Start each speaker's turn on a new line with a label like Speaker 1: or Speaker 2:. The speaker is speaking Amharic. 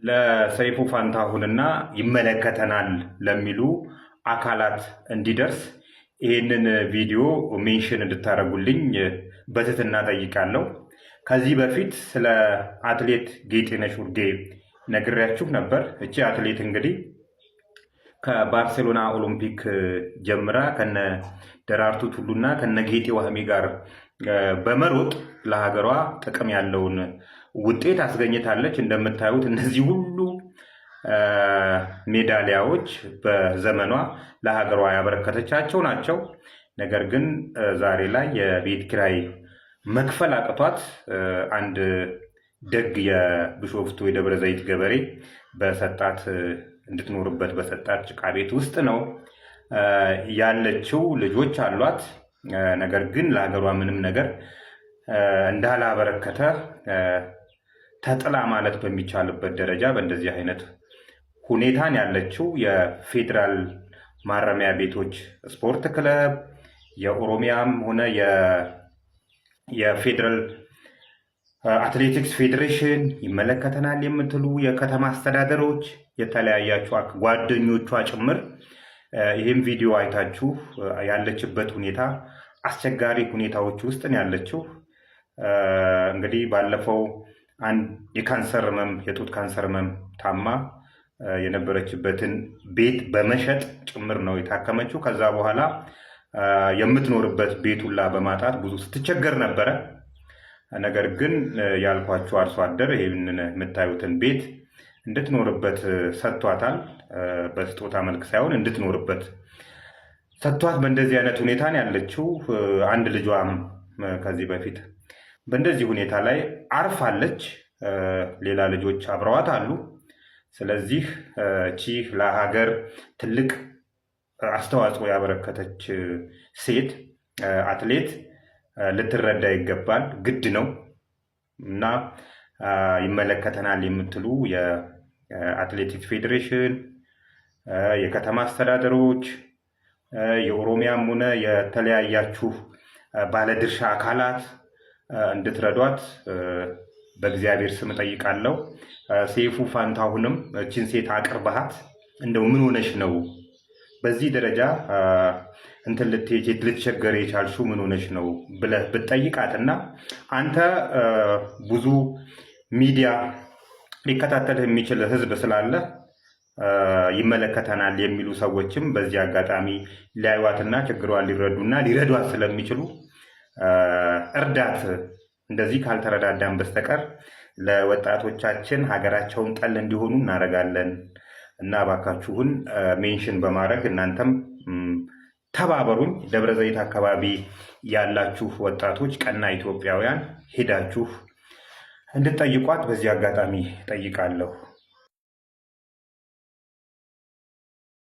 Speaker 1: ለሰይፉ ፋንታሁንና ይመለከተናል ለሚሉ አካላት እንዲደርስ ይህንን ቪዲዮ ሜንሽን እንድታደርጉልኝ በትህትና ጠይቃለሁ። ከዚህ በፊት ስለ አትሌት ጌጤነሽ ውርዴ ነግሬያችሁ ነበር። እቺ አትሌት እንግዲህ ከባርሴሎና ኦሎምፒክ ጀምራ ከነ ደራርቱ ቱሉና ከነ ጌጤ ዋህሜ ጋር በመሮጥ ለሀገሯ ጥቅም ያለውን ውጤት አስገኝታለች። እንደምታዩት እነዚህ ሁሉ ሜዳሊያዎች በዘመኗ ለሀገሯ ያበረከተቻቸው ናቸው። ነገር ግን ዛሬ ላይ የቤት ኪራይ መክፈል አቅቷት አንድ ደግ የቢሾፍቱ የደብረ ዘይት ገበሬ በሰጣት እንድትኖርበት በሰጣት ጭቃ ቤት ውስጥ ነው ያለችው። ልጆች አሏት። ነገር ግን ለሀገሯ ምንም ነገር እንዳላበረከተ ተጥላ ማለት በሚቻልበት ደረጃ በእንደዚህ አይነት ሁኔታን ያለችው የፌዴራል ማረሚያ ቤቶች ስፖርት ክለብ፣ የኦሮሚያም ሆነ የፌዴራል አትሌቲክስ ፌዴሬሽን፣ ይመለከተናል የምትሉ የከተማ አስተዳደሮች፣ የተለያያችሁ ጓደኞቿ ጭምር ይህም ቪዲዮ አይታችሁ ያለችበት ሁኔታ አስቸጋሪ ሁኔታዎች ውስጥ ነው ያለችው። እንግዲህ ባለፈው የካንሰር ህመም የጡት ካንሰር ህመም ታማ የነበረችበትን ቤት በመሸጥ ጭምር ነው የታከመችው። ከዛ በኋላ የምትኖርበት ቤት ሁላ በማጣት ብዙ ስትቸገር ነበረ። ነገር ግን ያልኳችሁ አርሶ አደር ይህንን የምታዩትን ቤት እንድትኖርበት ሰጥቷታል። በስጦታ መልክ ሳይሆን እንድትኖርበት ሰጥቷት በእንደዚህ አይነት ሁኔታ ነው ያለችው። አንድ ልጇም ከዚህ በፊት በእንደዚህ ሁኔታ ላይ አርፋለች። ሌላ ልጆች አብረዋት አሉ። ስለዚህ እቺ ለሀገር ትልቅ አስተዋጽኦ ያበረከተች ሴት አትሌት ልትረዳ ይገባል፣ ግድ ነው እና ይመለከተናል የምትሉ የአትሌቲክስ ፌዴሬሽን፣ የከተማ አስተዳደሮች፣ የኦሮሚያም ሆነ የተለያያችሁ ባለድርሻ አካላት እንድትረዷት በእግዚአብሔር ስም ጠይቃለሁ። ሰይፉ ፋንታሁንም እችን ሴት አቅርበሃት እንደው ምን ሆነሽ ነው በዚህ ደረጃ እንትን ልትቸገር የቻልሽው ምን ሆነሽ ነው ብለህ ብትጠይቃትና አንተ ብዙ ሚዲያ ሊከታተልህ የሚችል ህዝብ ስላለ ይመለከተናል የሚሉ ሰዎችም በዚህ አጋጣሚ ሊያዩዋትና ችግሯን ሊረዱና ሊረዷት ስለሚችሉ እርዳት። እንደዚህ ካልተረዳዳን በስተቀር ለወጣቶቻችን ሀገራቸውን ጠል እንዲሆኑ እናደርጋለን እና እባካችሁን ሜንሽን በማድረግ እናንተም ተባበሩኝ። ደብረ ዘይት አካባቢ ያላችሁ ወጣቶች፣ ቀና ኢትዮጵያውያን ሄዳችሁ እንድትጠይቋት በዚህ አጋጣሚ ጠይቃለሁ።